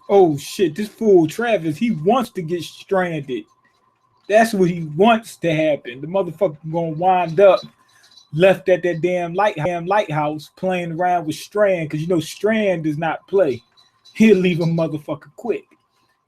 Oh shit, this fool Travis, he wants to get stranded. That's what he wants to happen. The motherfucker gonna wind up left at that damn lighthouse playing around with Strand, because you know Strand does not play. He'll leave a motherfucker quick.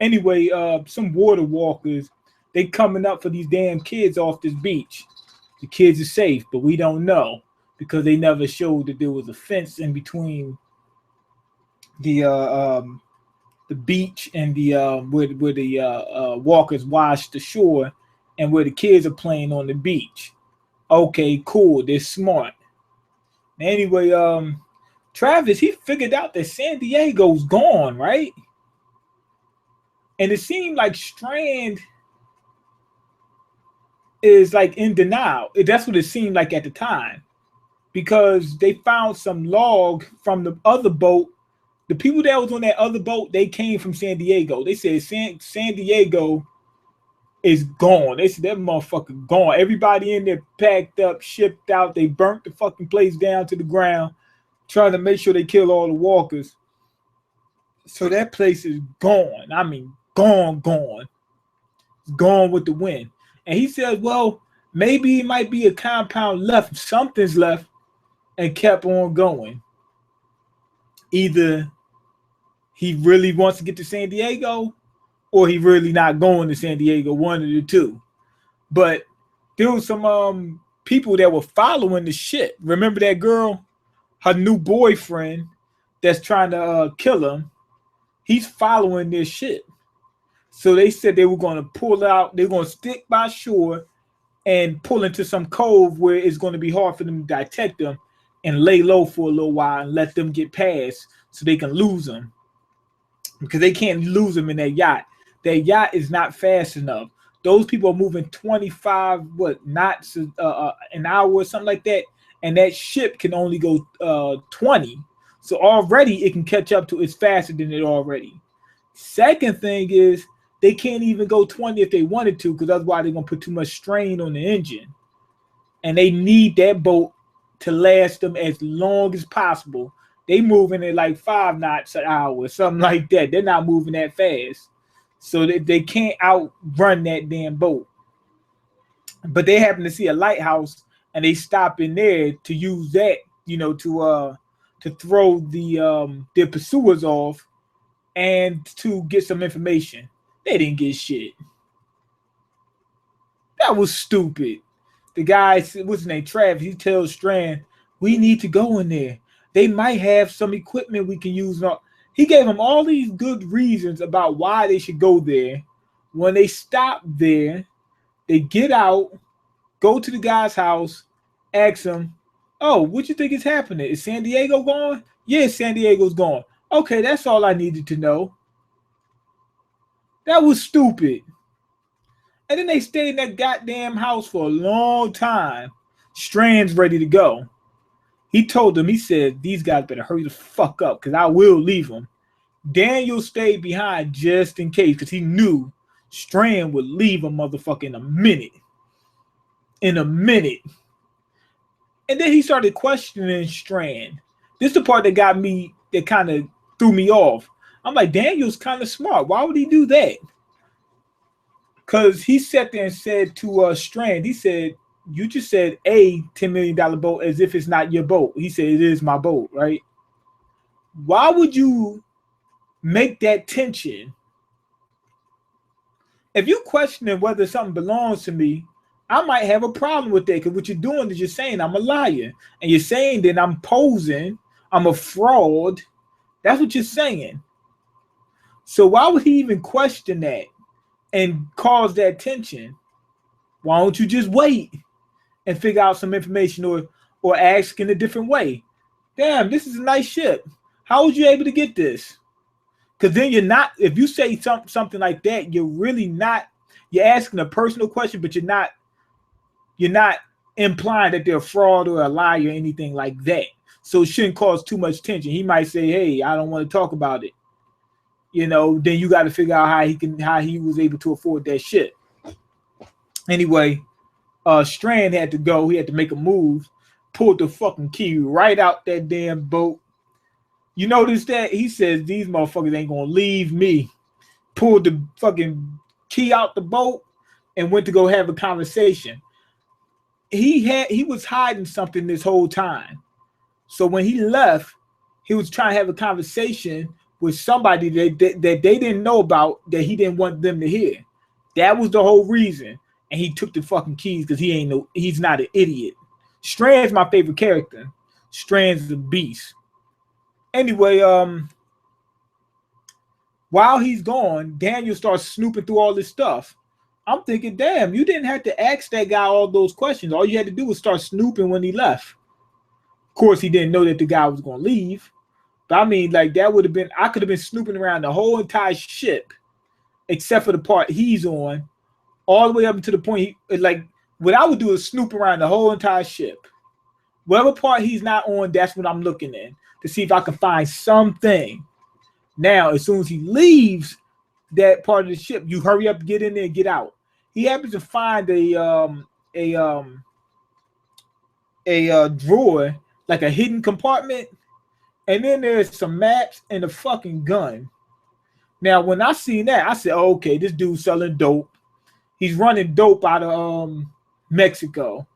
Anyway, some water walkers, they coming up for these damn kids off this beach. The kids are safe, but we don't know because they never showed that there was a fence in between the the beach and the where the walkers washed the shore and where the kids are playing on the beach. Okay, cool. They're smart. Anyway, Travis, he figured out that San Diego's gone, right? And it seemed like Strand is like in denial. That's what it seemed like at the time, because they found some log from the other boat. The people that was on that other boat, they came from San Diego. They said San Diego is gone. They said that motherfucker gone. Everybody in there packed up, shipped out. They burnt the fucking place down to the ground, trying to make sure they kill all the walkers. So that place is gone. I mean, gone. It's gone with the wind. And he says, well, maybe it might be a compound left. Something's left, and kept on going. Either he really wants to get to San Diego, or he really not going to San Diego, one of the two. But there was some people that were following the shit. Remember that girl, her new boyfriend that's trying to kill him? He's following this shit. So they said they were going to pull out, they're going to stick by shore and pull into some cove where it's going to be hard for them to detect them, and lay low for a little while and let them get past so they can lose them. Because they can't lose them in that yacht. That yacht is not fast enough. Those people are moving 25 knots an hour or something like that, and that ship can only go 20. So already it can catch up to, it's faster than it already. Second thing is they can't even go 20 if they wanted to, because otherwise they're gonna put too much strain on the engine, and they need that boat to last them as long as possible. They moving at like 5 knots an hour or something like that. They're not moving that fast. So they can't outrun that damn boat. But they happen to see a lighthouse, and they stop in there to use that, to throw their pursuers off and to get some information. They didn't get shit. That was stupid. The guy, what's his name, Travis, he tells Strand, we need to go in there. They might have some equipment we can use. He gave them all these good reasons about why they should go there. When they stop there, they get out, go to the guy's house, ask him, oh, what you think is happening? Is San Diego gone? Yeah, San Diego's gone. Okay, that's all I needed to know. That was stupid. And then they stayed in that goddamn house for a long time. Strand's ready to go. He told them, he said, these guys better hurry the fuck up, because I will leave them. Daniel stayed behind just in case, because he knew Strand would leave a motherfucker in a minute. In a minute. And then he started questioning Strand. This is the part that got me, that kind of threw me off. I'm like, Daniel's kind of smart. Why would he do that? Because he sat there and said to Strand, he said, you just said a $10 million boat as if it's not your boat. He said, it is my boat, right? Why would you make that tension? If you're questioning whether something belongs to me, I might have a problem with that, because what you're doing is you're saying I'm a liar. And you're saying that I'm posing, I'm a fraud. That's what you're saying. So why would he even question that and cause that tension? Why don't you just wait and figure out some information, or ask in a different way? Damn, this is a nice ship. How was you able to get this? Because then you're not, if you say something like that, you're really not, you're asking a personal question, but you're not implying that they're a fraud or a liar or anything like that. So it shouldn't cause too much tension. He might say, hey, I don't want to talk about it. Then you got to figure out how he was able to afford that shit. Anyway, Strand had to go. He had to make a move. Pulled the fucking key right out that damn boat. You notice that he says these motherfuckers ain't gonna leave me. Pulled the fucking key out the boat and went to go have a conversation. He was hiding something this whole time. So when he left, he was trying to have a conversation with somebody that they didn't know about, that he didn't want them to hear. That was the whole reason. And he took the fucking keys because he's not an idiot. Strand's my favorite character. Strand's the beast. Anyway, while he's gone, Daniel starts snooping through all this stuff. I'm thinking, damn, you didn't have to ask that guy all those questions. All you had to do was start snooping when he left. Of course, he didn't know that the guy was going to leave. But I mean, like, that would have been, I could have been snooping around the whole entire ship, except for the part he's on, all the way up to the point, what I would do is snoop around the whole entire ship. Whatever part he's not on, that's what I'm looking in, to see if I can find something. Now, as soon as he leaves that part of the ship, you hurry up, get in there, and get out. He happens to find a drawer, like a hidden compartment, and then there's some maps and a fucking gun. Now, when I seen that, I said, oh, okay, this dude's selling dope. He's running dope out of Mexico.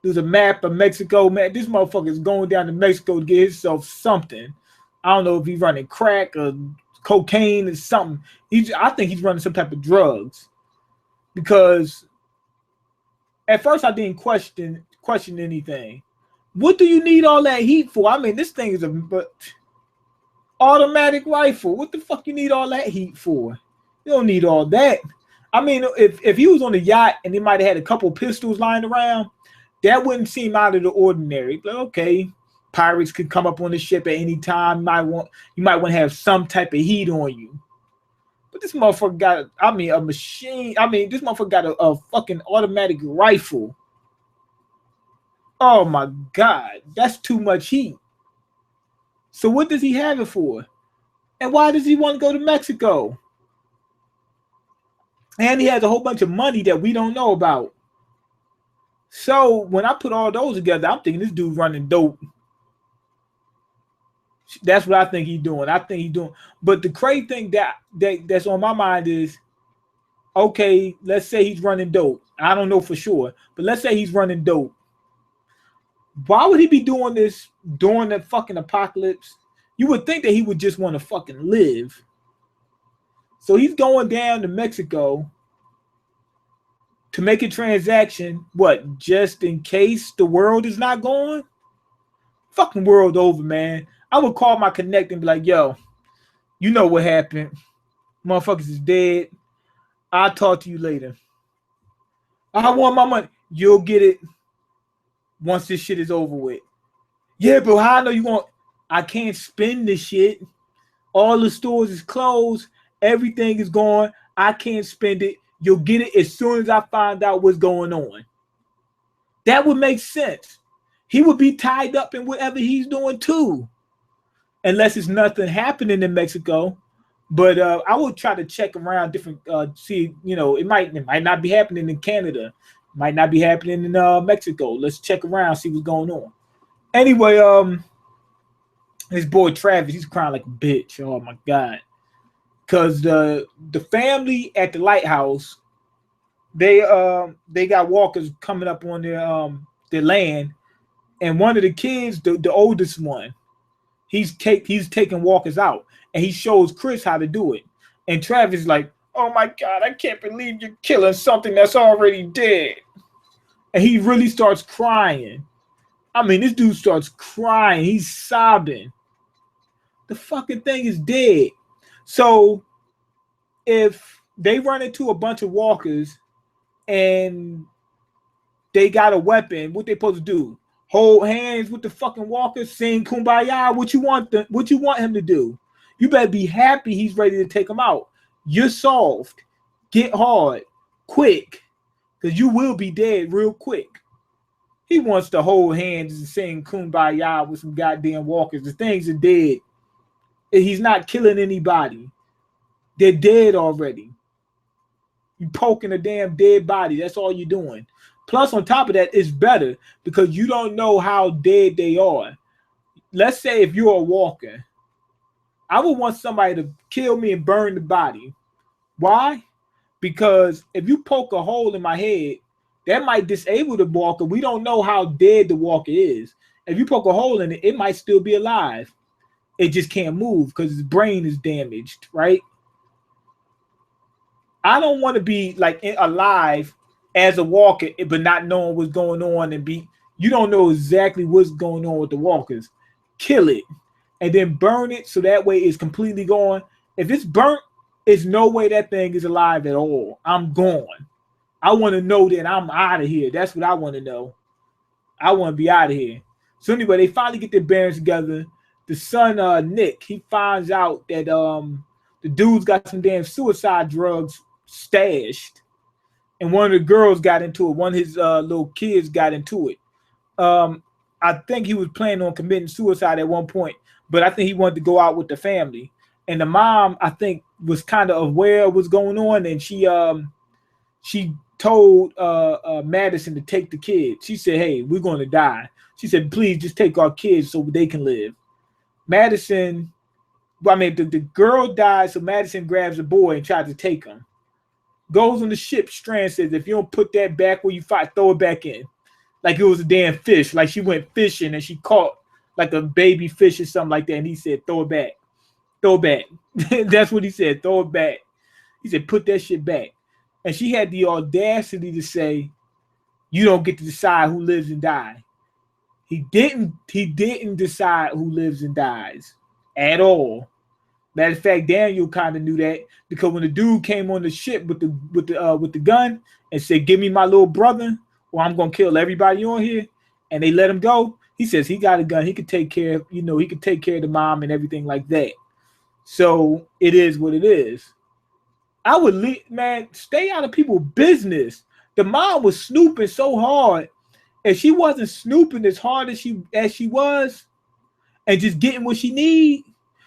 There's a map of Mexico. Man, this motherfucker is going down to Mexico to get himself something. I don't know if he's running crack or cocaine or something. I think he's running some type of drugs. Because at first I didn't question anything. What do you need all that heat for? I mean, this thing is a automatic rifle. What the fuck you need all that heat for? You don't need all that. I mean, if he was on a yacht and he might have had a couple pistols lying around, that wouldn't seem out of the ordinary. But okay, pirates could come up on the ship at any time. You might want to have some type of heat on you. But this motherfucker got, a machine. This motherfucker got a fucking automatic rifle. Oh my God, that's too much heat. So what does he have it for? And why does he want to go to Mexico? And he has a whole bunch of money that we don't know about. So when I put all those together, I'm thinking this dude's running dope. That's what I think he's doing. But the crazy thing that's on my mind is, okay, let's say he's running dope. I don't know for sure, but let's say he's running dope. Why would he be doing this during the fucking apocalypse? You would think that he would just want to fucking live. So he's going down to Mexico to make a transaction. What? Just in case the world is not gone? Fucking world over, man. I would call my connect and be like, yo, you know what happened. Motherfuckers is dead. I'll talk to you later. I want my money. You'll get it once this shit is over with. Yeah, but how I know you want? I can't spend this shit. All the stores is closed. Everything is gone. I can't spend it. You'll get it as soon as I find out what's going on. That would make sense. He would be tied up in whatever he's doing too. Unless it's nothing happening in Mexico. But I will try to check around different, see, it might not be happening in Canada. Might not be happening in Mexico. Let's check around, see what's going on. Anyway, his boy Travis, he's crying like a bitch. Oh my God. Because the family at the lighthouse, they got walkers coming up on their land, and one of the kids, the oldest one, he's taking walkers out, and he shows Chris how to do it. And Travis is like, oh my God, I can't believe you're killing something that's already dead. And he really starts crying. This dude starts crying. He's sobbing. The fucking thing is dead. So if they run into a bunch of walkers and they got a weapon, what they supposed to do? Hold hands with the fucking walkers, sing Kumbaya? What you want him to do? You better be happy he's ready to take them out. You're soft. Get hard. Quick. Because you will be dead real quick. He wants to hold hands and sing Kumbaya with some goddamn walkers. The things are dead. He's not killing anybody. They're dead already. You poking a damn dead body. That's all you're doing. Plus, on top of that, it's better because you don't know how dead they are. let's say if you're a walker, I would want somebody to kill me and burn the body. Why? Because if you poke a hole in my head, that might disable the walker. We don't know how dead the walker is. If you poke a hole in it, it might still be alive. It just can't move because its brain is damaged, right? I don't want to be like alive as a walker, but not knowing what's going on and you don't know exactly what's going on with the walkers. Kill it and then burn it so that way it's completely gone. If it's burnt, there's no way that thing is alive at all. I'm gone. I want to know that I'm out of here. That's what I want to know. I want to be out of here. So anyway, they finally get their bearings together. The son, Nick, he finds out that the dude's got some damn suicide drugs stashed, and one of the girls got into it. One of his little kids got into it. I think he was planning on committing suicide at one point, but I think he wanted to go out with the family. And the mom, I think, was kind of aware of what's going on, and she told Madison to take the kids. She said, "Hey, we're going to die." She said, "Please just take our kids so they can live." Madison, the girl dies, so Madison grabs a boy and tries to take him. Goes on the ship, Strand says, "If you don't put that back where you fight, throw it back in." Like it was a damn fish. Like she went fishing and she caught like a baby fish or something like that. And he said, "Throw it back. Throw it back." That's what he said. Throw it back. He said, "Put that shit back." And she had the audacity to say, "You don't get to decide who lives and dies." He didn't decide who lives and dies at all. Matter of fact, Daniel kind of knew that because when the dude came on the ship with the gun and said, "Give me my little brother, or I'm gonna kill everybody on here," and they let him go, he says he got a gun. He could take care of, he could take care of the mom and everything like that. So it is what it is. I would stay out of people's business. The mom was snooping so hard. If she wasn't snooping as hard as she was and just getting what she need,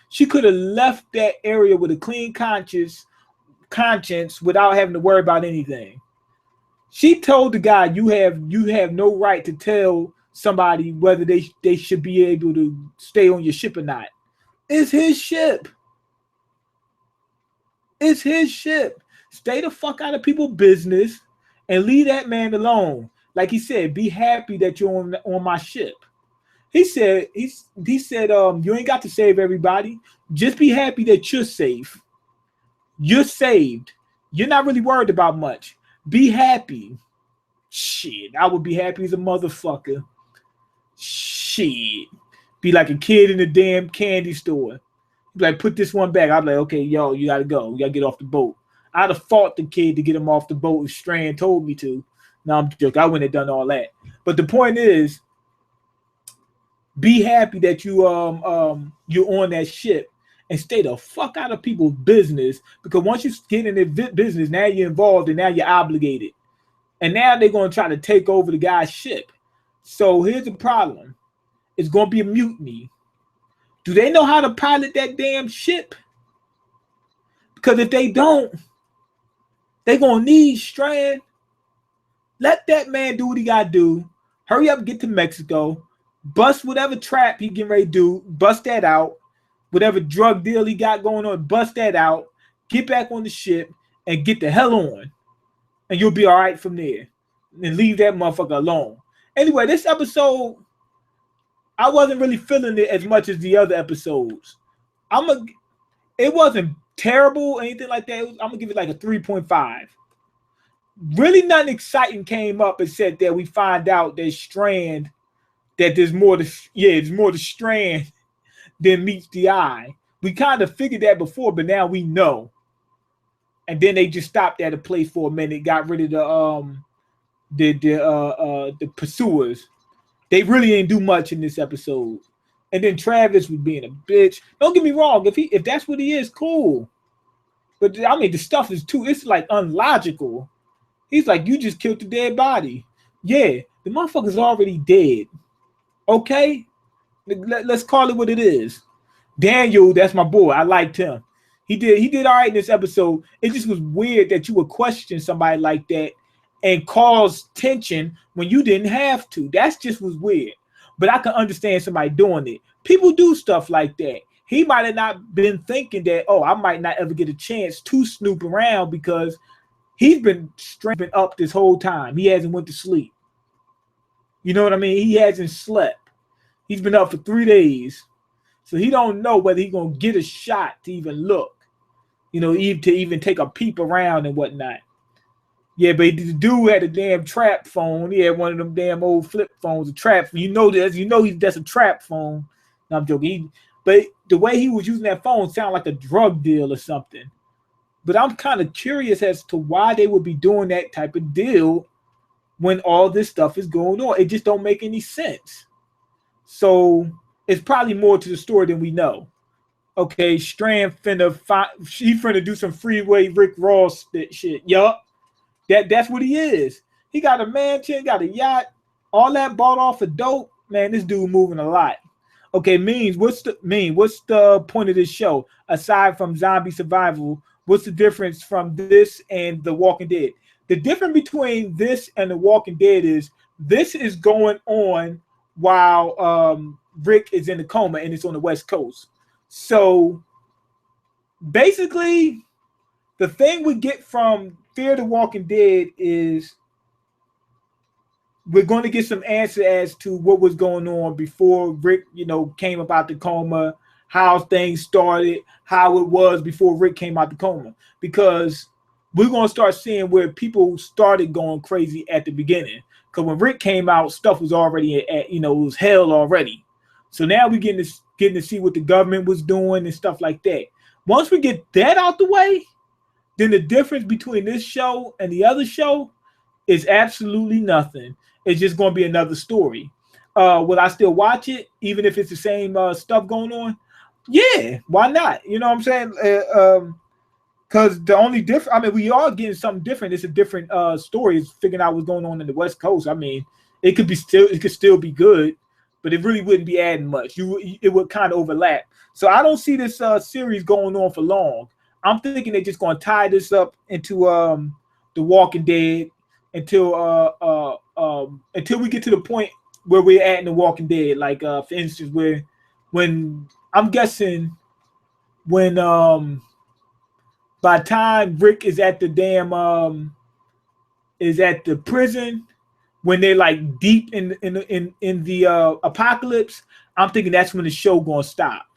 she could have left that area with a clean conscience without having to worry about anything. She told the guy, you have no right to tell somebody whether they should be able to stay on your ship or not. It's his ship. It's his ship. Stay the fuck out of people's business and leave that man alone. Like he said, be happy that you're on my ship. He said, you ain't got to save everybody. Just be happy that you're safe. You're saved. You're not really worried about much. Be happy. Shit, I would be happy as a motherfucker. Shit. Be like a kid in a damn candy store. Be like, put this one back. I'd be like, okay, yo, you gotta go. You gotta get off the boat. I'd have fought the kid to get him off the boat if Strand told me to. No, I'm joking. I wouldn't have done all that. But the point is, be happy that you're on that ship and stay the fuck out of people's business, because once you get in their business, now you're involved and now you're obligated. And now they're going to try to take over the guy's ship. So here's the problem. It's going to be a mutiny. Do they know how to pilot that damn ship? Because if they don't, they're going to need Strand. Let that man do what he got to do. Hurry up, get to Mexico. Bust whatever trap he getting ready to do. Bust that out. Whatever drug deal he got going on, bust that out. Get back on the ship and get the hell on. And you'll be all right from there. And leave that motherfucker alone. Anyway, this episode, I wasn't really feeling it as much as the other episodes. It wasn't terrible or anything like that. I'm going to give it like a 3.5. Really nothing exciting came up except that we find out that there's more to Strand than meets the eye. We kind of figured that before, but now we know. And then they just stopped at a place for a minute, got rid of the pursuers. They really didn't do much in this episode. And then Travis was being a bitch. Don't get me wrong, if that's what he is, cool. But I mean, the stuff is it's like unlogical. He's like, you just killed the dead body. Yeah, the motherfucker's already dead. Okay? Let's call it what it is. Daniel, that's my boy. I liked him. He did all right in this episode. It just was weird that you would question somebody like that and cause tension when you didn't have to. That's just was weird. But I can understand somebody doing it. People do stuff like that. He might have not been thinking that, oh, I might not ever get a chance to snoop around because he's been up this whole time. He hasn't went to sleep. You know what I mean? He hasn't slept. He's been up for 3 days. So he don't know whether he's going to get a shot to even look. You know, to even take a peep around and whatnot. Yeah, but the dude had a damn trap phone. He had one of them damn old flip phones, a trap. You know this. You know that's a trap phone. No, I'm joking. But the way he was using that phone sounded like a drug deal or something. But I'm kind of curious as to why they would be doing that type of deal when all this stuff is going on. It just don't make any sense. So it's probably more to the story than we know. Okay, Strand finna do some freeway Rick Ross shit. Yup. That's what he is. He got a mansion, got a yacht, all that bought off of dope. Man, this dude moving a lot. Okay, what's the point of this show? Aside from zombie survival, what's the difference from this and The Walking Dead? The difference between this and The Walking Dead is this is going on while Rick is in a coma and it's on the West Coast. So basically, the thing we get from Fear the Walking Dead is we're going to get some answer as to what was going on before Rick, came about the coma, how things started, how it was before Rick came out the coma. Because we're going to start seeing where people started going crazy at the beginning. Because when Rick came out, stuff was already it was hell already. So now we're getting to see what the government was doing and stuff like that. Once we get that out the way, then the difference between this show and the other show is absolutely nothing. It's just going to be another story. Will I still watch it, even if it's the same stuff going on? Yeah, why not? You know what I'm saying? Because the only difference, I mean, we are getting something different. It's a different story. It's figuring out what's going on in the West Coast. I mean, it could still be good, but it really wouldn't be adding much. It would kind of overlap. So I don't see this series going on for long. I'm thinking they're just going to tie this up into The Walking Dead until we get to the point where we're at in The Walking Dead. Like for instance, when I'm guessing when by the time Rick is at the damn is at the prison, when they're like deep in the apocalypse, I'm thinking that's when the show gonna stop,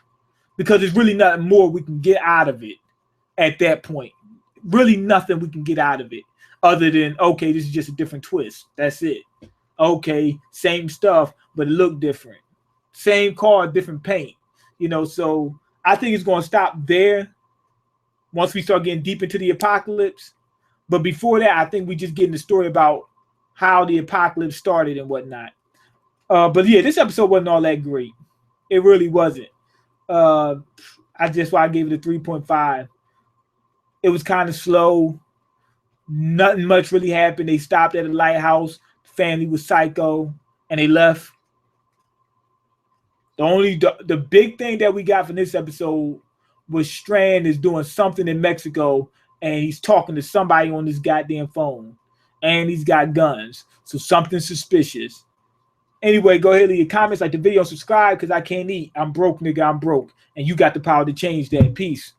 because there's really nothing more we can get out of it at that point. Really nothing we can get out of it other than, okay, this is just a different twist. That's it. Okay, same stuff, but it looked different. Same car, different paint. So I think it's gonna stop there once we start getting deep into the apocalypse. But before that, I think we just getting the story about how the apocalypse started and whatnot. But yeah, this episode wasn't all that great. It really wasn't. That's why I gave it a 3.5. It was kind of slow. Nothing much really happened. They stopped at a lighthouse. The family was psycho, and they left. The big thing that we got from this episode was Strand is doing something in Mexico, and he's talking to somebody on this goddamn phone, and he's got guns. So something suspicious. Anyway, go ahead, leave your comments, like the video, subscribe, because I can't eat. I'm broke, nigga. I'm broke. And you got the power to change that. Peace.